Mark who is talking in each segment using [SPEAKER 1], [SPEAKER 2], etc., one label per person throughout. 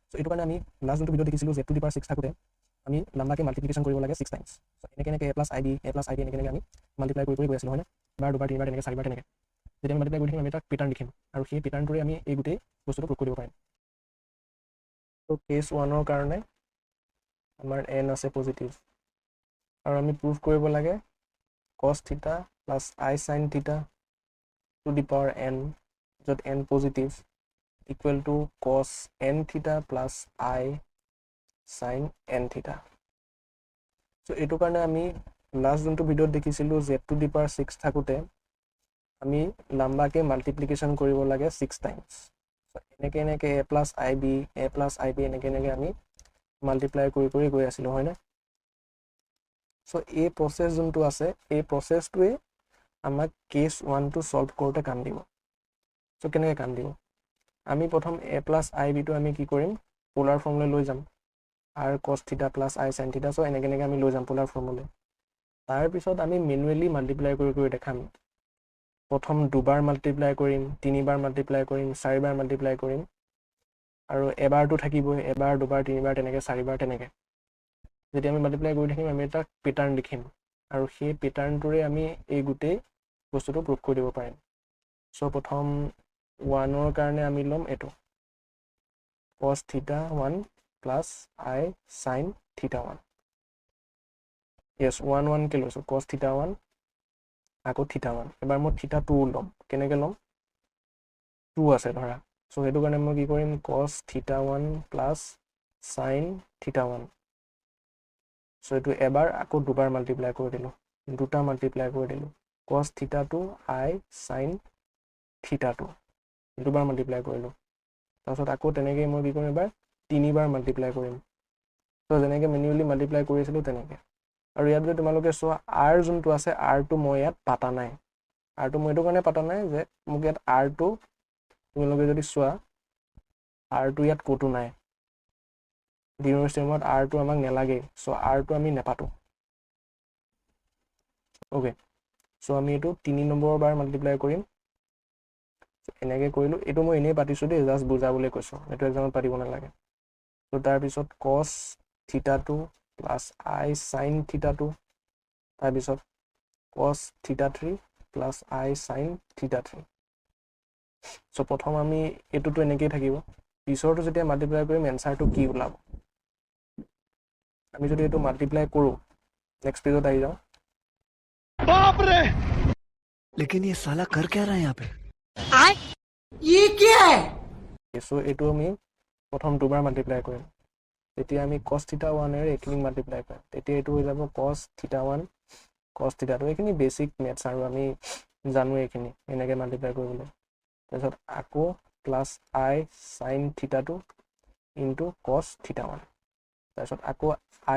[SPEAKER 1] So এইটো কাৰণে আমি লাষ্ট যোনটো ভিডিঅ' দেখিছিলোঁ z টু দি পাৱাৰ 6 থাকোঁতে আমি লাম্বাকে মাল্টিপ্লিকেশ্যন কৰিব লাগে 6 টাইমছ। সো এনেকৈ a প্লাছ ib এনেকৈ আমি মাল্টিপ্লাই কৰি গৈ আছিলোঁ হয়নে, এবাৰ দুবাৰ তিনিবাৰ তেনেকৈ চাৰিবাৰ তেনেকৈ যেতিয়া আমি মাল্টিপ্লাই কৰি থাকিম আমি এটা পেটাৰ্ণ লিখিম আৰু সেই পেটাৰ্ণটোৰে আমি এই গোটেই বস্তুটো প্ৰুভ কৰিব পাৰিম। তো কেছ 1ৰ কাৰণে আমাৰ n আছে পজিটিভ আৰু আমি প্ৰুভ কৰিব লাগে cos থিটা প্লাছ i sin থিটা টু দি পাৱাৰ n, য'ত n positive equal to cos n থিটা প্লাছ i sin n থিটা। চ' এইটো কাৰণে আমি লাষ্ট যোনটো ভিডিঅ'ত দেখিছিলোঁ z টু দি পাৱাৰ 6 থাকোঁতে আমি লাম্বাকে মাল্টিপ্লিকেশ্যন কৰিব লাগে 6 টাইমছ। এনেকৈ a প্লাছ ib এনেকৈ আমি মাল্টিপ্লাই কৰি কৰি গৈ আছিলোঁ হয়নে। চ' এই প্ৰচেছ যোনটো আছে এই প্ৰচেছটোৱে আমাক কেছ 1টো ছল্ভ কৰোঁতে কাম দিব। চ' কেনেকৈ কাম দিব, আমি প্ৰথম a প্লাছ ibটো আমি কি কৰিম পোলাৰ ফৰ্মলৈ লৈ যাম r cos থিটা প্লাছ i sin থিটা। চ' এনেকৈ আমি লৈ যাম পোলাৰ ফৰ্মলৈ। তাৰপিছত আমি মেনুৱেলি মাল্টিপ্লাই কৰি কৰি দেখাম। প্ৰথম দুবাৰ মাল্টিপ্লাই কৰিম, তিনিবাৰ মাল্টিপ্লাই কৰিম, চাৰিবাৰ মাল্টিপ্লাই কৰিম আৰু এবাৰটো থাকিবই, এবাৰ দুবাৰ তিনিবাৰ তেনেকৈ চাৰিবাৰ তেনেকৈ। যেতিয়া আমি মাল্টিপ্লাই কৰি থাকিম আমি এটা পেটাৰ্ণ লিখিম আৰু সেই পেটাৰ্ণটোৰে আমি এই গোটেই বস্তুটো প্ৰুভ কৰি দিব পাৰিম। চ' প্ৰথম 1ৰ কাৰণে আমি ল'ম এইটো cos থিটা 1 প্লাছ i sin থিটা 1। য়েছ 1কে লৈছোঁ cos থিটা 1 আকৌ থিটা 1। এবাৰ মই থিটা 2 ল'ম, কেনেকৈ ল'ম 2 আছে ধৰা। চ' সেইটো কাৰণে মই কি কৰিম cos থিটা 1 প্লাছ sin থিটা 1। চ' এইটো এবাৰ আকৌ দুবাৰ মাল্টিপ্লাই কৰি দিলোঁ, দুটা মাল্টিপ্লাই কৰি দিলোঁ cos থিটা 2 i sin থিটা 2 দুবাৰ মাল্টিপ্লাই কৰিলোঁ। তাৰপিছত আকৌ তেনেকৈ মই কি কৰিম এবাৰ তিনিবাৰ মাল্টিপ্লাই কৰিম। চ' যেনেকৈ মেনুৱেলি মাল্টিপ্লাই কৰিছিলোঁ তেনেকৈ। আৰু ইয়াত যদি তোমালোকে চোৱা r যোনটো আছে rটো মই ইয়াত পাতা নাই। rটো মই এইটো কাৰণে পাতা নাই যে মোক ইয়াত rটো তোমালোকে যদি চোৱা rটো ইয়াত ক'তো নাই, ডিন'মিনেটৰ ষ্টেমত rটো আমাক নেলাগেই। চ' rটো আমি নেপাতোঁ। অ'কে, চ' আমি এইটো 3 নম্বৰ বাৰ মাল্টিপ্লাই কৰিম। এনেকৈ কৰিলোঁ, এইটো মই এনেই পাতিছোঁ দেই, জাষ্ট বুজাবলৈ কৈছোঁ, এইটো এক্সামত পাতিব নালাগে। ত' তাৰপিছত cos থিটা 2 প্লাছ i sin থিটা 2, তাৰপিছত cos থিটা 3 প্লাছ i sin থিটা 3। চ' প্ৰথম আমি এইটোতো এনেকৈয়ে থাকিব, পিছৰটো যেতিয়া মাল্টিপ্লাই কৰিম এনচাৰটো কি ওলাব। আমি যদি এইটো মাল্টিপ্লাই কৰোঁ নেক্সট পেজত আহি যাওঁ।
[SPEAKER 2] बाप रे!
[SPEAKER 3] लेकिन ये साला कर क्या रहा है यहाँ पे?
[SPEAKER 2] ये क्या है?
[SPEAKER 1] চ' এইটো আমি প্ৰথম দুবাৰ মাল্টিপ্লাই কৰিম, তেতিয়া আমি cos থিটা 1ৰে এইখিনি মাল্টিপ্লাই কৰিম, তেতিয়া এইটো হৈ যাব cos থিটা 1 cos থিটা 2। এইখিনি বেছিক মেথছ আৰু আমি জানো এইখিনি এনেকৈ মাল্টিপ্লাই কৰিবলৈ। তাৰপিছত আকৌ প্লাছ i sin থিটা 2 ইনটু cos থিটা 1। তাৰপিছত আকৌ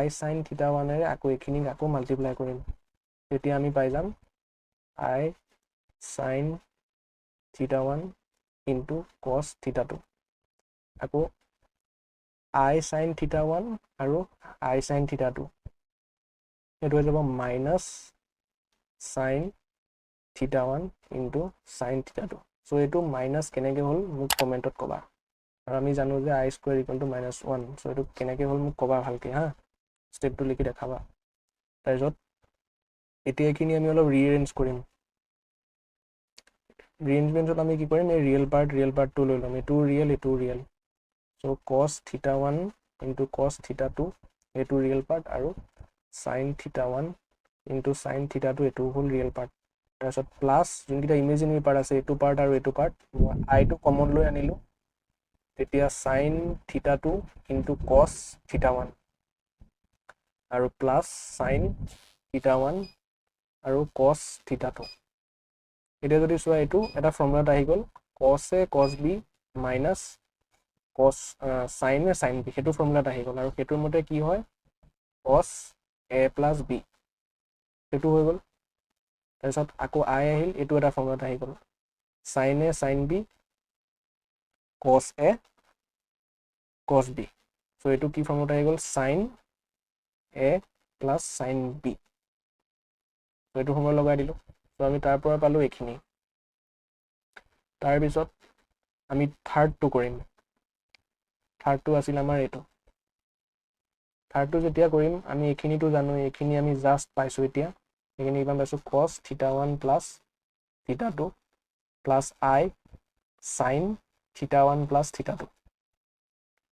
[SPEAKER 1] i sin থিটা 1ৰে আকৌ এইখিনিক আকৌ মাল্টিপ্লাই কৰিম, তেতিয়া আমি পাই যাম i sin থিটা 1 ইনটু cos থিটা 2। আকৌ i sin থিটা 1 আৰু i sin থিটা 2, সেইটো হৈ যাব মাইনাছ sin থিটা 1 ইনটু sin থিটা 2। চ' এইটো মাইনাছ কেনেকৈ হ'ল মোক কমেণ্টত ক'বা। আৰু আমি জানো যে i স্কুৱেৰ ইকুৱেল টু -1। চ' এইটো কেনেকৈ হ'ল মোক ক'বা ভালকৈ হা, ষ্টেপটো লিখি দেখাবা। তাৰপিছত এতিয়া এইখিনি আমি অলপ ৰিএৰেঞ্জ কৰিম। ৰিএৰেঞ্জমেণ্টত আমি কি কৰিম, এই ৰিয়েল পাৰ্টটো লৈ ল'ম, এইটো ৰিয়েল এইটো ৰিয়েল। চ' cos থিটা 1 ইনটু cos থিটা 2 এইটো ৰিয়েল পাৰ্ট আৰু sin থিটা 1 ইনটু sin থিটা 2 এইটো হ'ল ৰিয়েল পাৰ্ট। তাৰপিছত প্লাছ যোনকেইটা ইমেজিনেৰী পাৰ্ট আছে এইটো পাৰ্ট আৰু এইটো পাৰ্ট মই আইটো কমন লৈ আনিলোঁ, তেতিয়া sin থিটা 2 ইনটু cos থিটা 1 আৰু প্লাছ sin থিটা 1 আৰু cos থিটা 2। এতিয়া যদি চোৱা এইটো এটা ফৰ্মুলাত আহি গ'ল, cos a cos b minus cos sin a sin b, সেইটো ফৰ্মুলাত আহি গ'ল। আৰু সেইটোৰ মতে কি হয় cos a প্লাছ b, সেইটো হৈ গ'ল। তাৰপিছত আকৌ i আহিল, এইটো এটা ফৰ্মুলাত আহি গ'ল, sin a sin b cos a cos b। চ' এইটো কি ফৰ্মুলাত আহি গ'ল sin a plus sin b, এইটো ফৰ্মুলা লগাই দিলোঁ। চ' আমি তাৰ পৰা পালোঁ এইখিনি। তাৰপিছত আমি থাৰ্ডটো কৰিম, থাৰ্ডটো আছিল আমাৰ এইটো থাৰ্ডটো যেতিয়া কৰিম আমি এইখিনিতো জানো এইখিনি আমি জাষ্ট পাইছোঁ এতিয়া এইখিনি কিমান পাইছোঁ cos θ1 plus θ2 plus I sin θ1 plus θ2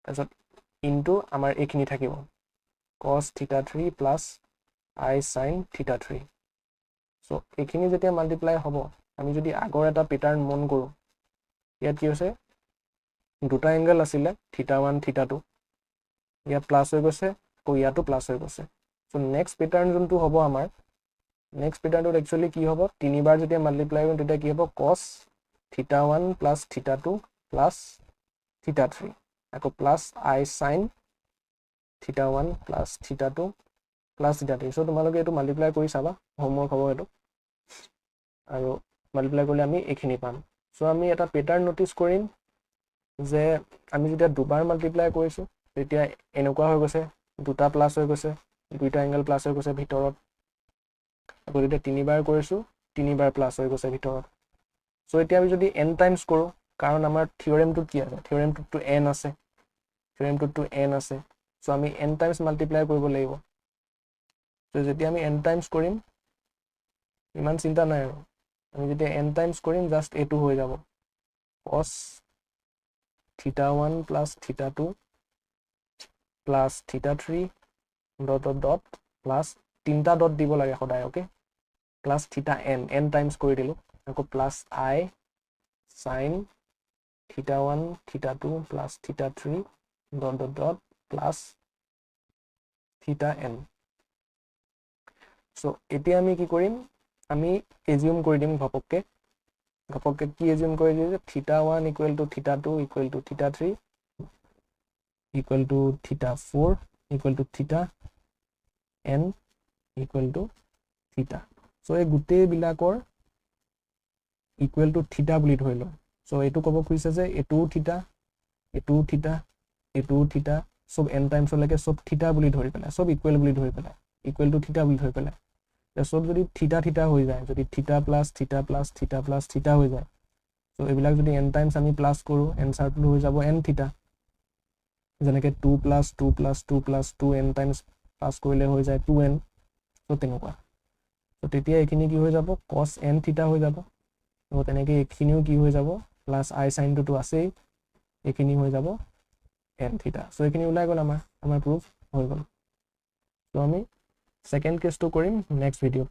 [SPEAKER 1] তাৰপিছত ইনটু আমাৰ এইখিনি থাকিব cos θ3 plus I sin θ3 so' এইখিনি যেতিয়া মাল্টিপ্লাই হ'ব আমি যদি আগৰ এটা পেটাৰ্ণ মন কৰোঁ ইয়াত কি হৈছে দুটা এংগল আছিলে θ1 θ2 ইয়াত প্লাছ হৈ গৈছে আকৌ ইয়াতো প্লাছ হৈ গৈছে চ' নেক্সট পেটাৰ্ণ যোনটো হ'ব আমাৰ নেক্সট পেটাৰ্ণটোত একচুৱেলি কি হ'ব তিনিবাৰ যেতিয়া মাল্টিপ্লাই কৰিম তেতিয়া কি হ'ব cos θ1 প্লাছ θ2 প্লাছ θ3 আকৌ plus I sin θ1 plus θ2 plus θ3 so' তোমালোকে এইটো মাল্টিপ্লাই কৰি চাবা হোমৱৰ্ক হ'ব এইটো আৰু মাল্টিপ্লাই কৰিলে আমি এইখিনি পাম চ' আমি এটা পেটাৰ্ণ ন'টিচ কৰিম যে আমি যেতিয়া দুবাৰ মাল্টিপ্লাই কৰিছোঁ তেতিয়া এনেকুৱা হৈ গৈছে দুটা প্লাছ হৈ গৈছে দুইটা এংগল প্লাছ হৈ গৈছে ভিতৰত আকৌ যেতিয়া তিনিবাৰ কৰিছোঁ তিনিবাৰ প্লাছ হৈ গৈছে ভিতৰত চ' এতিয়া আমি যদি n টাইমছ কৰোঁ কাৰণ আমাৰ থিয়ৰেমটোত কি আছে থিয়ৰেমটোততো n আছে চ' আমি n টাইমছ মাল্টিপ্লাই কৰিব লাগিব চ' যেতিয়া আমি n টাইমছ কৰিম ইমান চিন্তা নাই আৰু আমি যেতিয়া n টাইমছ কৰিম জাষ্ট এইটো হৈ যাব cos θ1 plus θ2 plus θ3 dot plus তিনিটা ডট দিব লাগে সদায় অ'কে প্লাছ n টাইমছ কৰি দিলোঁ আকৌ plus I sin θ1 θ2 plus θ3 dot plus n so' এতিয়া আমি কি কৰিম আমি এজিউম কৰি দিম ঘপককে কি এজিউম কৰি দিম যে θ1 equal to θ2 equal to θ3 equal to θ4 equal to n equal to theta so' এই গোটেইবিলাকৰ ইকুৱেল টু থিটা বুলি ধৰি লওঁ চ' এইটো ক'ব খুজিছে যে এইটোও থিটা এইটোও থিটা চব n টাইমছলৈকে চব থিটা বুলি ধৰি পেলাই চব ইকুৱেল বুলি ধৰি পেলাই ইকুৱেল টু থিটা বুলি ধৰি পেলাই চব যদি থিটা হৈ যায় যদি থিটা প্লাছ থিটা হৈ যায় চ' এইবিলাক যদি n টাইমছ আমি প্লাছ কৰোঁ এনচাৰটো হৈ যাব n থিটা যেনেকৈ 2 plus 2 plus 2 plus 2 n times plus কৰিলে হৈ যায় 2n চ' তেনেকুৱা চ' তেতিয়া এইখিনি কি হৈ যাব cos n থিটা হৈ যাব ত' তেনেকৈ এইখিনিও কি হৈ যাব প্লাছ I চাইনটোতো আছেই এইখিনি হৈ যাব n থিটা চ' এইখিনি ওলাই গ'ল আমাৰ প্ৰুফ হৈ গ'ল চ' আমি ছেকেণ্ড কেছটো কৰিম নেক্সট ভিডিঅ'ত